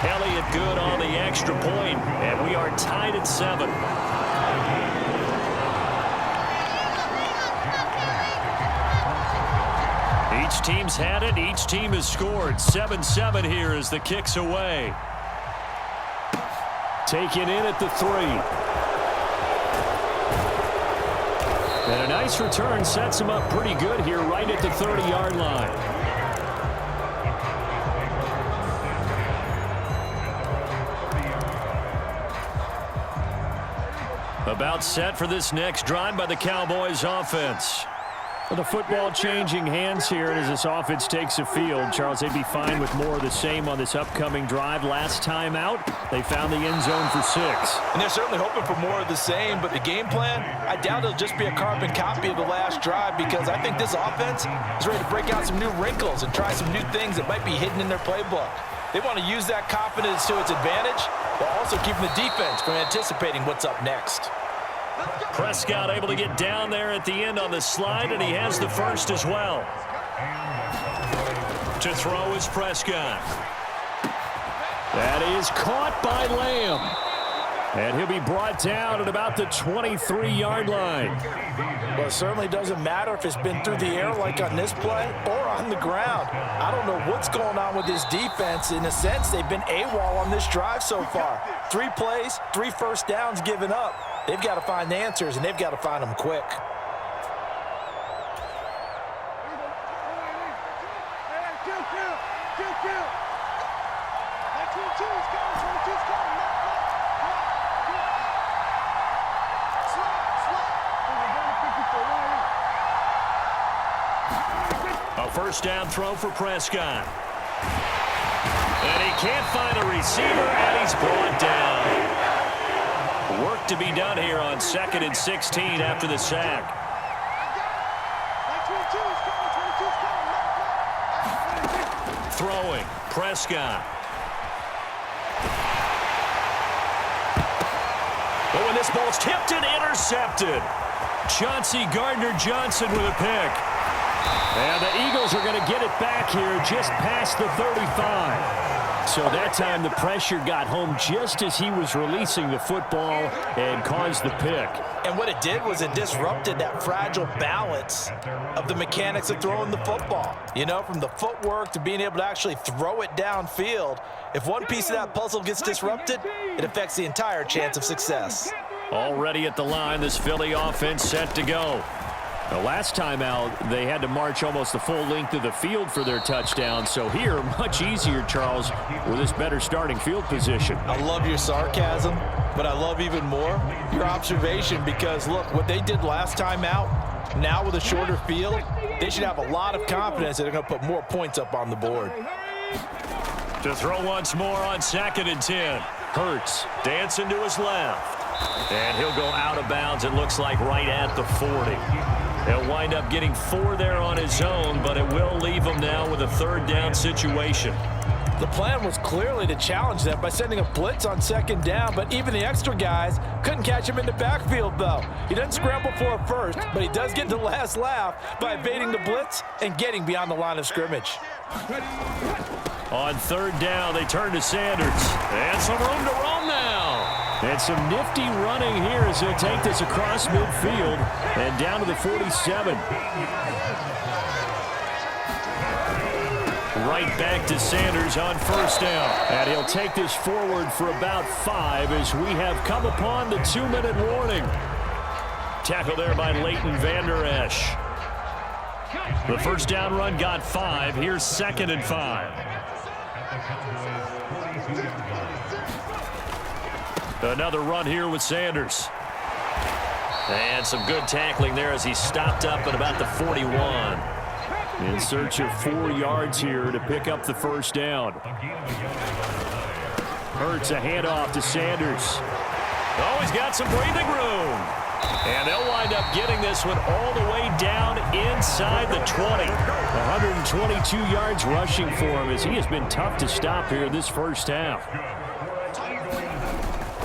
Elliott good on the extra point, and we are tied at 7. Each team's had it. Each team has scored. 7-7 here as the kick's away. Taken in at the 3. And a nice return sets him up pretty good here right at the 30-yard line. About set for this next drive by the Cowboys offense. Well, the football changing hands here as this offense takes the field. Charles, they'd be fine with more of the same on this upcoming drive. Last time out, they found the end zone for 6. And they're certainly hoping for more of the same, but the game plan, I doubt it'll just be a carbon copy of the last drive because I think this offense is ready to break out some new wrinkles and try some new things that might be hidden in their playbook. They want to use that confidence to its advantage while also keeping the defense from anticipating what's up next. Prescott able to get down there at the end on the slide, and he has the first as well. To throw is Prescott. That is caught by Lamb. And he'll be brought down at about the 23-yard line. Well, it certainly doesn't matter if it's been through the air like on this play or on the ground. I don't know what's going on with this defense. In a sense, they've been AWOL on this drive so far. 3 plays, 3 first downs given up. They've got to find answers, and they've got to find them quick. A first down throw for Prescott. And he can't find a receiver, and he's brought down. Work to be done here on 2nd and 16 after the sack. Throwing, Prescott. But when this ball's tipped and intercepted, Chauncey Gardner-Johnson with a pick. And the Eagles are going to get it back here just past the 35. So that time the pressure got home just as he was releasing the football and caused the pick. And what it did was it disrupted that fragile balance of the mechanics of throwing the football. You know, from the footwork to being able to actually throw it downfield. If one piece of that puzzle gets disrupted, it affects the entire chance of success. Already at the line, this Philly offense set to go. The last time out, they had to march almost the full length of the field for their touchdown. So here, much easier, Charles, with this better starting field position. I love your sarcasm, but I love even more your observation because, look, what they did last time out, now with a shorter field, they should have a lot of confidence that they're going to put more points up on the board. To throw once more on 2nd and 10. Hurts dancing to his left. And he'll go out of bounds, it looks like, right at the 40. He'll wind up getting 4 there on his own, but it will leave him now with a 3rd down situation. The plan was clearly to challenge them by sending a blitz on 2nd down, but even the extra guys couldn't catch him in the backfield, though. He doesn't scramble for a first, but he does get the last laugh by evading the blitz and getting beyond the line of scrimmage. On 3rd down, they turn to Sanders. And some room to roam now. And some nifty running here as he'll take this across midfield and down to the 47. Right back to Sanders on 1st down. And he'll take this forward for about 5 as we have come upon the 2-minute warning. Tackle there by Leighton Vander Esch. The first down run got 5. Here's 2nd and 5. Another run here with Sanders. And some good tackling there as he stopped up at about the 41. In search of 4 yards here to pick up the first down. Hurts a handoff to Sanders. Oh, he's got some breathing room. And they'll wind up getting this one all the way down inside the 20. 122 yards rushing for him as he has been tough to stop here this first half.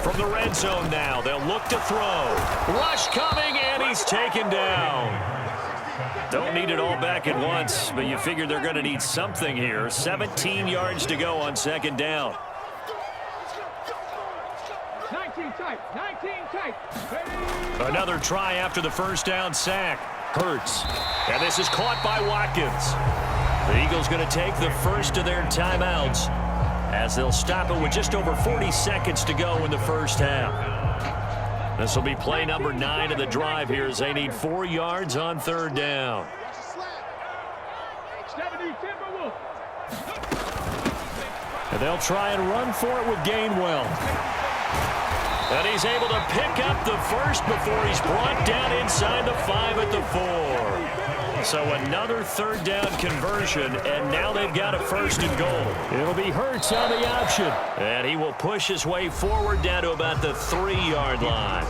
From the red zone now, they'll look to throw. Rush coming, and he's taken down. Don't need it all back at once, but you figure they're going to need something here. 17 yards to go on 2nd down. Another try after the first down sack. Hurts. And this is caught by Watkins. The Eagles going to take the first of their timeouts as they'll stop it with just over 40 seconds to go in the first half. This will be play number 9 of the drive here as they need 4 yards on third down. And they'll try and run for it with Gainwell. And he's able to pick up the first before he's brought down inside the 5 at the 4. So another third down conversion, and now they've got a first and goal. It'll be Hurts on the option. And he will push his way forward down to about the 3-yard line.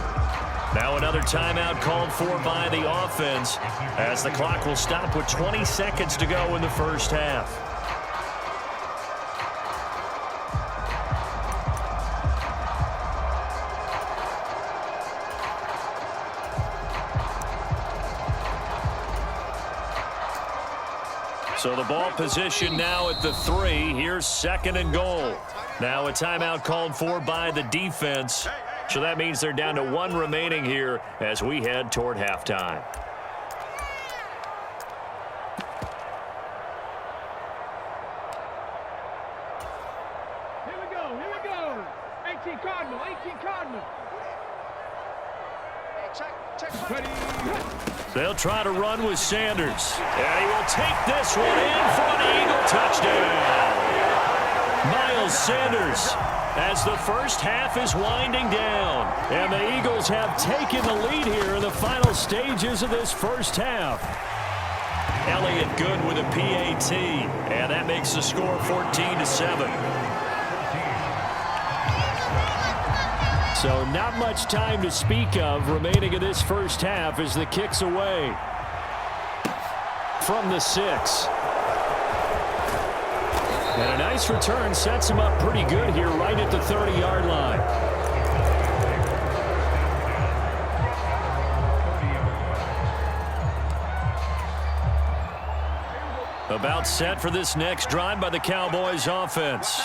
Now another timeout called for by the offense as the clock will stop with 20 seconds to go in the first half. So the ball position now at the 3. Here's second and goal. Now a timeout called for by the defense. So that means they're down to 1 remaining here as we head toward halftime. Here we go. 18 Cardinal. They'll try to run with Sanders. And he will take this one in for an Eagle touchdown. Miles Sanders as the first half is winding down. And the Eagles have taken the lead here in the final stages of this first half. Elliott good with a PAT. And that makes the score 14-7. So not much time to speak of remaining in this first half as the kick's away from the 6. And a nice return sets him up pretty good here right at the 30-yard line. About set for this next drive by the Cowboys offense.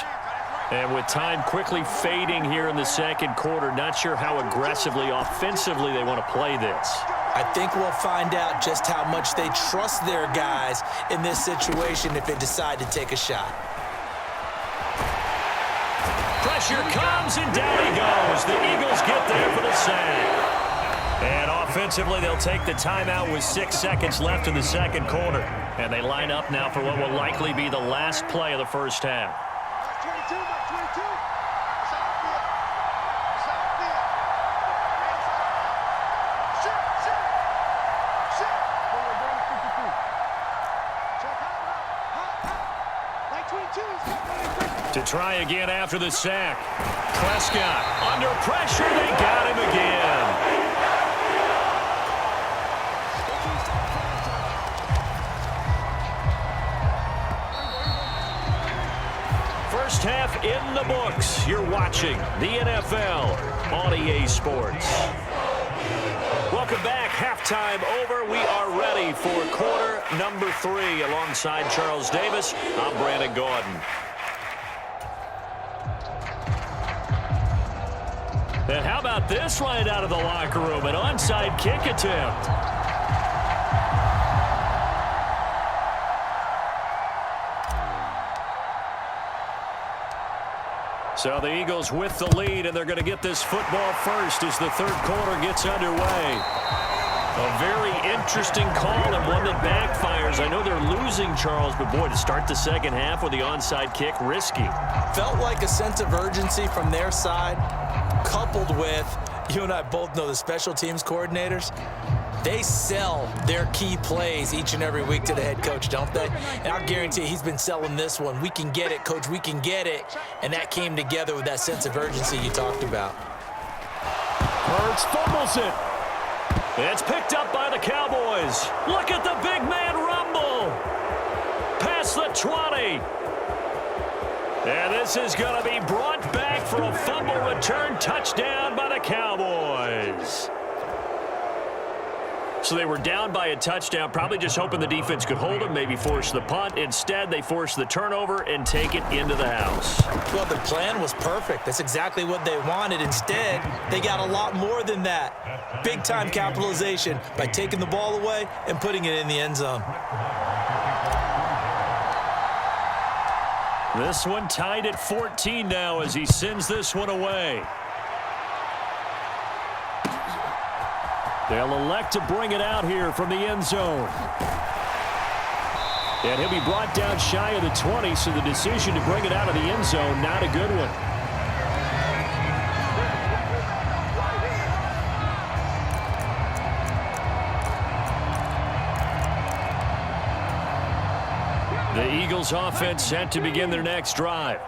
And with time quickly fading here in the second quarter, not sure how aggressively, offensively they want to play this. I think we'll find out just how much they trust their guys in this situation if they decide to take a shot. Pressure comes, and down he goes. The Eagles get there for the sack. And offensively, they'll take the timeout with 6 seconds left in the second quarter. And they line up now for what will likely be the last play of the first half. To try again after the sack. Prescott under pressure. They got him again. First half in the books. You're watching the NFL on EA Sports. Welcome back. Halftime over. We are ready for quarter number 3. Alongside Charles Davis, I'm Brandon Gordon. And how about this right out of the locker room? An onside kick attempt. So the Eagles with the lead, and they're going to get this football first as the third quarter gets underway. A very interesting call and one that backfires. I know they're losing, Charles, but boy, to start the second half with the onside kick, risky. Felt like a sense of urgency from their side, coupled with, you and I both know the special teams coordinators, they sell their key plays each and every week to the head coach, don't they? And I'll guarantee he's been selling this one. We can get it, coach, we can get it. And that came together with that sense of urgency you talked about. Hurts fumbles it. It's picked up by the Cowboys. Look at the big man rumble. Past the 20. And this is going to be brought back for a fumble return touchdown by the Cowboys. So they were down by a touchdown, probably just hoping the defense could hold them, maybe force the punt. Instead, they force the turnover and take it into the house. Well, the plan was perfect. That's exactly what they wanted. Instead, they got a lot more than that. Big-time capitalization by taking the ball away and putting it in the end zone. This one tied at 14 now as he sends this one away. They'll elect to bring it out here from the end zone. And he'll be brought down shy of the 20, so the decision to bring it out of the end zone, not a good one. The Eagles offense set to begin their next drive.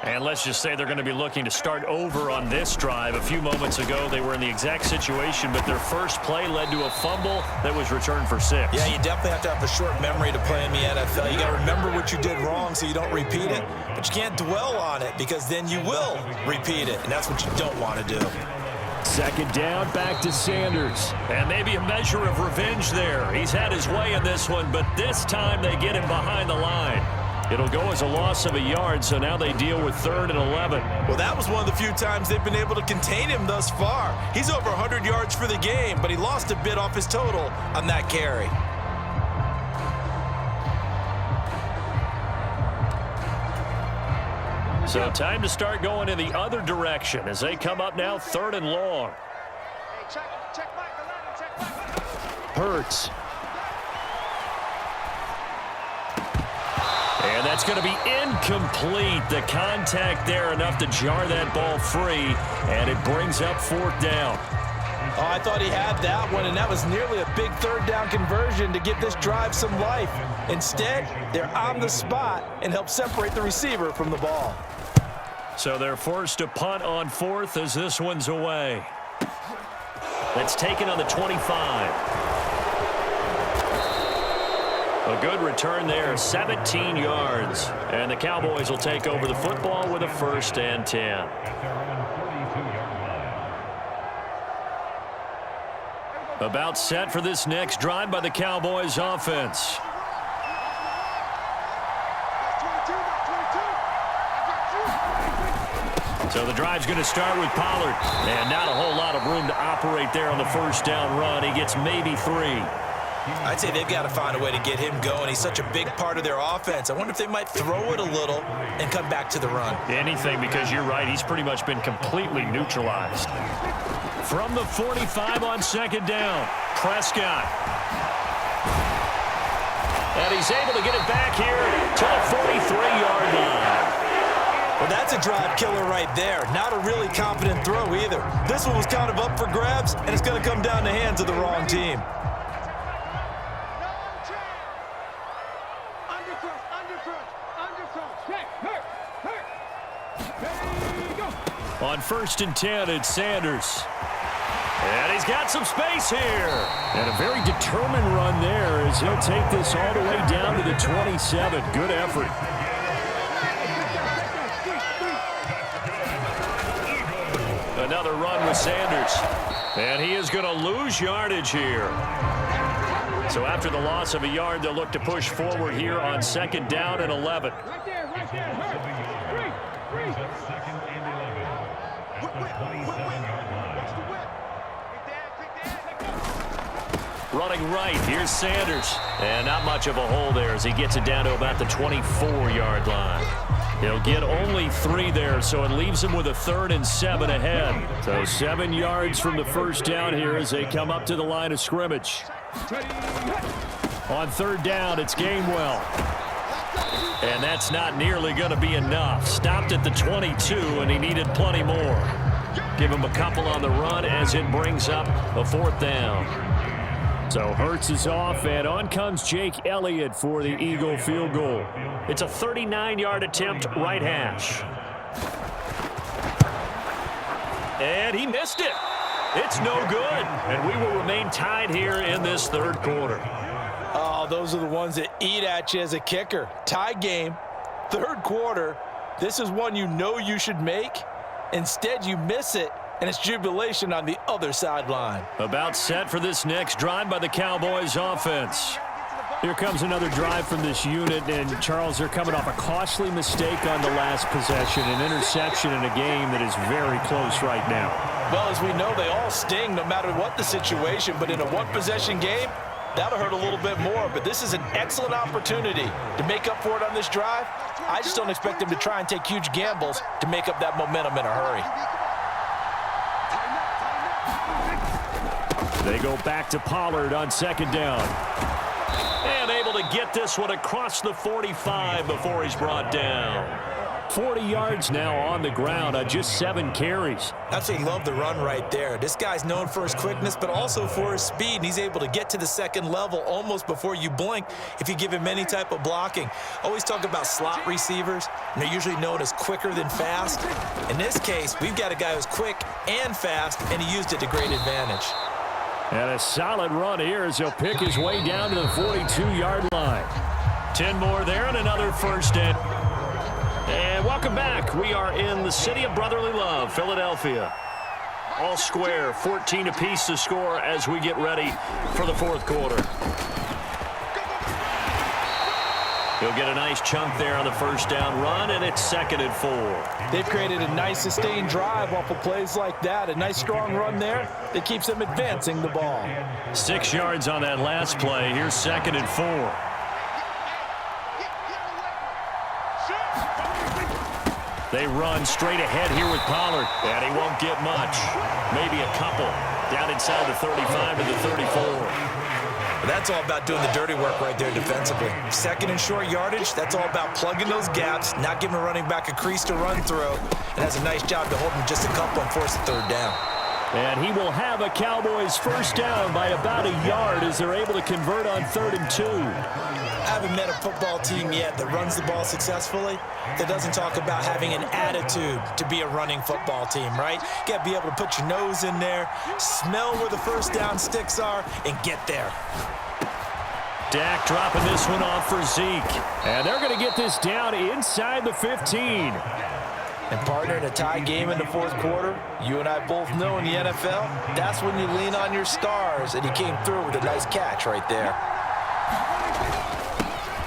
And let's just say they're going to be looking to start over on this drive. A few moments ago, they were in the exact situation, but their first play led to a fumble that was returned for 6. Yeah, you definitely have to have a short memory to play in the NFL. You got to remember what you did wrong so you don't repeat it, but you can't dwell on it because then you will repeat it, and that's what you don't want to do. Second down, back to Sanders. And maybe a measure of revenge there. He's had his way in this one, but this time they get him behind the line. It'll go as a loss of a yard, so now they deal with 3rd and 11. Well, that was one of the few times they've been able to contain him thus far. He's over 100 yards for the game, but he lost a bit off his total on that carry. So time to start going in the other direction as they come up now 3rd and long. Hurts. And that's going to be incomplete. The contact there enough to jar that ball free, and it brings up 4th down. Oh, I thought he had that one, and that was nearly a big 3rd down conversion to give this drive some life. Instead, they're on the spot and help separate the receiver from the ball. So they're forced to punt on 4th as this one's away. That's taken on the 25. A good return there, 17 yards. And the Cowboys will take over the football with a 1st and 10. About set for this next drive by the Cowboys offense. So the drive's going to start with Pollard. And not a whole lot of room to operate there on the 1st down run. He gets maybe 3. I'd say they've got to find a way to get him going. He's such a big part of their offense. I wonder if they might throw it a little and come back to the run. Anything, because you're right. He's pretty much been completely neutralized. From the 45 on 2nd down, Prescott. And he's able to get it back here to the 43-yard line. Well, that's a drive killer right there. Not a really confident throw either. This one was kind of up for grabs, and it's going to come down the hands of the wrong team. On 1st and 10, it's Sanders. And he's got some space here. And a very determined run there as he'll take this all the way down to the 27. Good effort. Another run with Sanders. And he is going to lose yardage here. So after the loss of a yard, they'll look to push forward here on 2nd down and 11. Right there, right there. Free. Running right, here's Sanders. And not much of a hole there as he gets it down to about the 24-yard line. He'll get only 3 there, so it leaves him with a 3rd and 7 ahead. So 7 yards from the 1st down here as they come up to the line of scrimmage. On 3rd down, it's Gainwell. And that's not nearly going to be enough. Stopped at the 22, and he needed plenty more. Give him a couple on the run as it brings up a 4th down. So Hurts is off, and on comes Jake Elliott for the Eagle field goal. It's a 39-yard attempt, right hash. And he missed it. It's no good, and we will remain tied here in this 3rd quarter. Oh, those are the ones that eat at you as a kicker. Tie game, 3rd quarter. This is one you know you should make. Instead, you miss it, and it's jubilation on the other sideline. About set for this next drive by the Cowboys offense. Here comes another drive from this unit, and Charles, they're coming off a costly mistake on the last possession, an interception in a game that is very close right now. Well, as we know, they all sting no matter what the situation, but in a one-possession game, that'll hurt a little bit more. But this is an excellent opportunity to make up for it on this drive. I just don't expect them to try and take huge gambles to make up that momentum in a hurry. They go back to Pollard on second down. And able to get this one across the 45 before he's brought down. 40 yards now on the ground on just 7 carries. Absolutely love the run right there. This guy's known for his quickness, but also for his speed. And he's able to get to the second level almost before you blink if you give him any type of blocking. Always talk about slot receivers, and they're usually known as quicker than fast. In this case, we've got a guy who's quick and fast, and he used it to great advantage. And a solid run here as he'll pick his way down to the 42-yard line. 10 more there and another first down. And welcome back. We are in the city of brotherly love, Philadelphia. All square, 14 apiece to score as we get ready for the fourth quarter. He'll get a nice chunk there on the first down run, and it's 2nd and 4. They've created a nice sustained drive off of plays like that. A nice strong run there that keeps them advancing the ball. 6 yards on that last play. Here's 2nd and 4. They run straight ahead here with Pollard, and he won't get much. Maybe a couple. Down inside the 35 to the 34. That's all about doing the dirty work right there defensively. 2nd and short yardage, that's all about plugging those gaps, not giving a running back a crease to run through, and has a nice job to hold him just a couple and force a 3rd down. And he will have a Cowboys first down by about a yard as they're able to convert on 3rd and 2. I haven't met a football team yet that runs the ball successfully that doesn't talk about having an attitude to be a running football team, right? You got to be able to put your nose in there, smell where the first down sticks are, and get there. Dak dropping this one off for Zeke. And they're going to get this down inside the 15. And partner, in a tie game in the fourth quarter, you and I both know in the NFL, that's when you lean on your stars, and he came through with a nice catch right there.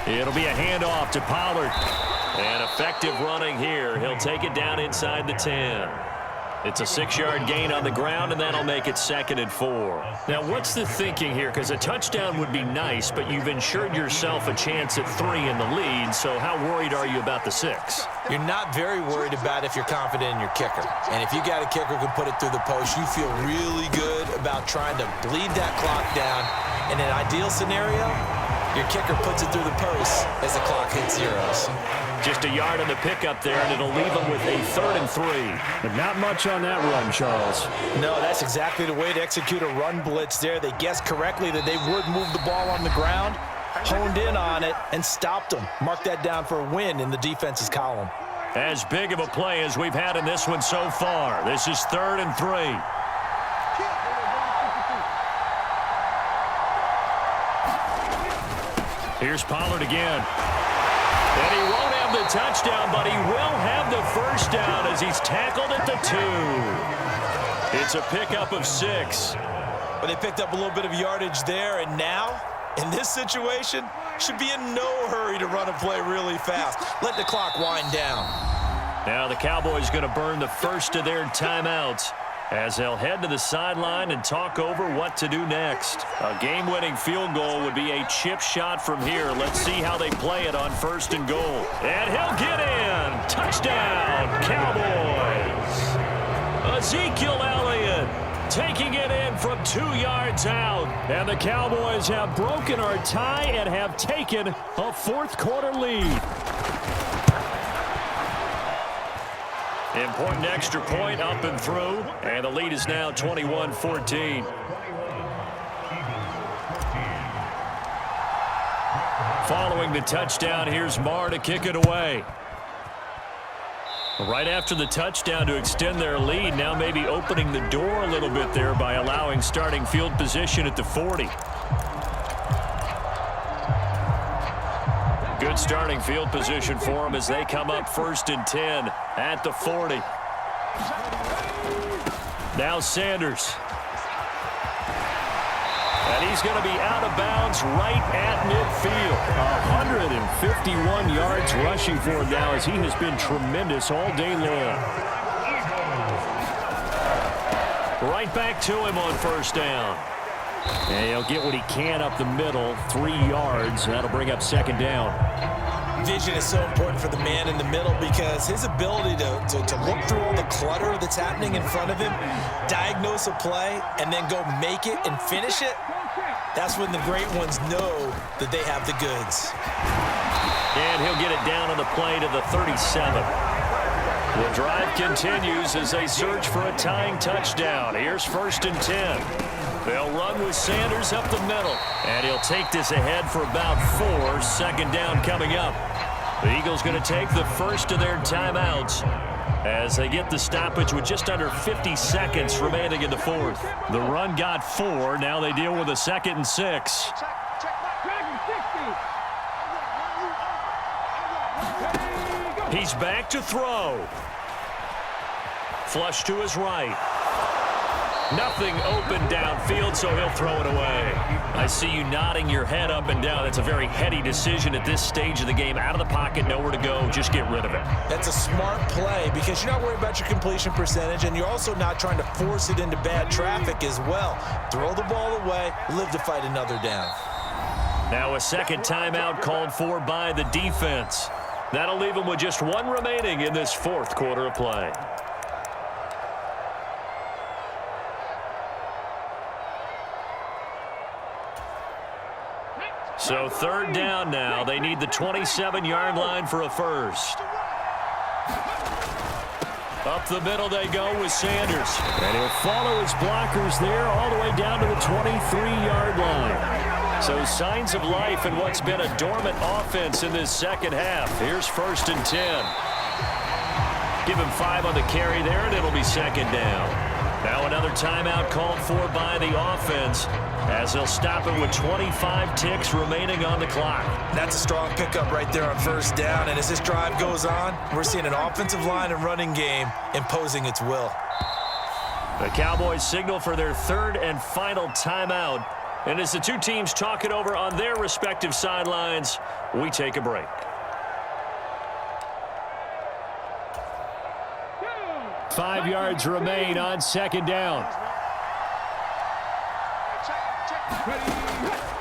It'll be a handoff to Pollard. And effective running here. He'll take it down inside the 10. It's a 6-yard gain on the ground, and that'll make it 2nd and 4. Now, what's the thinking here? Because a touchdown would be nice, but you've ensured yourself a chance at 3 in the lead, so how worried are you about the 6? You're not very worried about if you're confident in your kicker. And if you got a kicker who can put it through the post, you feel really good about trying to bleed that clock down. In an ideal scenario, your kicker puts it through the post as the clock hits zeros. Just a yard on the pickup there, and it'll leave them with a 3rd and 3. But not much on that run, Charles. No, that's exactly the way to execute a run blitz there. They guessed correctly that they would move the ball on the ground, honed in on it, and stopped them. Mark that down for a win in the defense's column. As big of a play as we've had in this one so far. This is 3rd and 3. Here's Pollard again. And he won't have the touchdown, but he will have the first down as he's tackled at the 2. It's a pickup of 6. But they picked up a little bit of yardage there, and now, in this situation, should be in no hurry to run a play really fast. Let the clock wind down. Now the Cowboys going to burn the first of their timeouts as they'll head to the sideline and talk over what to do next. A game-winning field goal would be a chip shot from here. Let's see how they play it on 1st and goal. And he'll get in. Touchdown, Cowboys. Ezekiel Elliott taking it in from 2 yards out. And the Cowboys have broken our tie and have taken a fourth-quarter lead. Important extra point up and through, and the lead is now 21-14. Following the touchdown, here's Marr to kick it away. Right after the touchdown to extend their lead, now maybe opening the door a little bit there by allowing starting field position at the 40. Good starting field position for them as they come up 1st and 10 at the 40. Now Sanders. And he's going to be out of bounds right at midfield. 151 yards rushing for him now as he has been tremendous all day long. Right back to him on first down. And he'll get what he can up the middle, 3 yards. That'll bring up second down. Vision is so important for the man in the middle because his ability to look through all the clutter that's happening in front of him, diagnose a play, and then go make it and finish it, that's when the great ones know that they have the goods. And he'll get it down on the play to the 37. The drive continues as they search for a tying touchdown. Here's first and 10. They'll run with Sanders up the middle. And he'll take this ahead for about 4. Second down coming up. The Eagles going to take the first of their timeouts as they get the stoppage with just under 50 seconds remaining in the fourth. The run got 4. Now they deal with a 2nd and 6. He's back to throw. Flush to his right. Nothing open downfield, so he'll throw it away. I see you nodding your head up and down. That's a very heady decision at this stage of the game. Out of the pocket, nowhere to go. Just get rid of it. That's a smart play because you're not worried about your completion percentage, and you're also not trying to force it into bad traffic as well. Throw the ball away, live to fight another down. Now a second timeout called for by the defense. That'll leave them with just 1 remaining in this fourth quarter of play. So third down now. They need the 27-yard line for a first. Up the middle they go with Sanders. And he'll follow his blockers there all the way down to the 23-yard line. So signs of life in what's been a dormant offense in this second half. Here's first and 10. Give him 5 on the carry there, and it'll be second down. Now another timeout called for by the offense as they'll stop it with 25 ticks remaining on the clock. That's a strong pickup right there on first down, and as this drive goes on, we're seeing an offensive line and running game imposing its will. The Cowboys signal for their third and final timeout. And as the two teams talk it over on their respective sidelines, we take a break. Five yards remain on second down.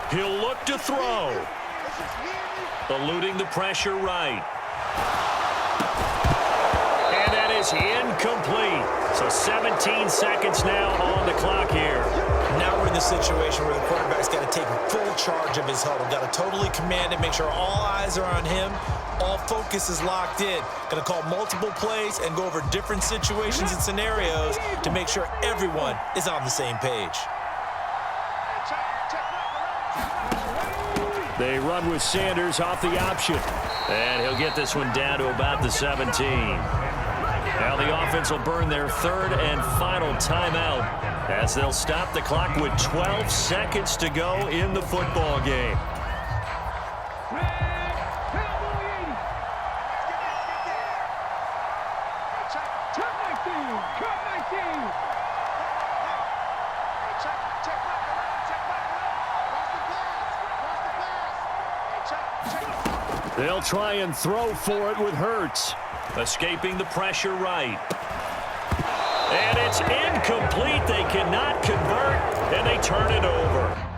He'll look to throw. Eluding the pressure right. And that is incomplete. So 17 seconds now on the clock here. Now we're in the situation where the quarterback's got to take full charge of his huddle. Got to totally command it, make sure all eyes are on him. All focus is locked in. Going to call multiple plays and go over different situations and scenarios to make sure everyone is on the same page. They run with Sanders off the option. And he'll get this one down to about the 17. Now the offense will burn their third and final timeout as they'll stop the clock with 12 seconds to go in the football game. They'll try and throw for it with Hurts. Escaping the pressure right. And it's incomplete. They cannot convert, and they turn it over.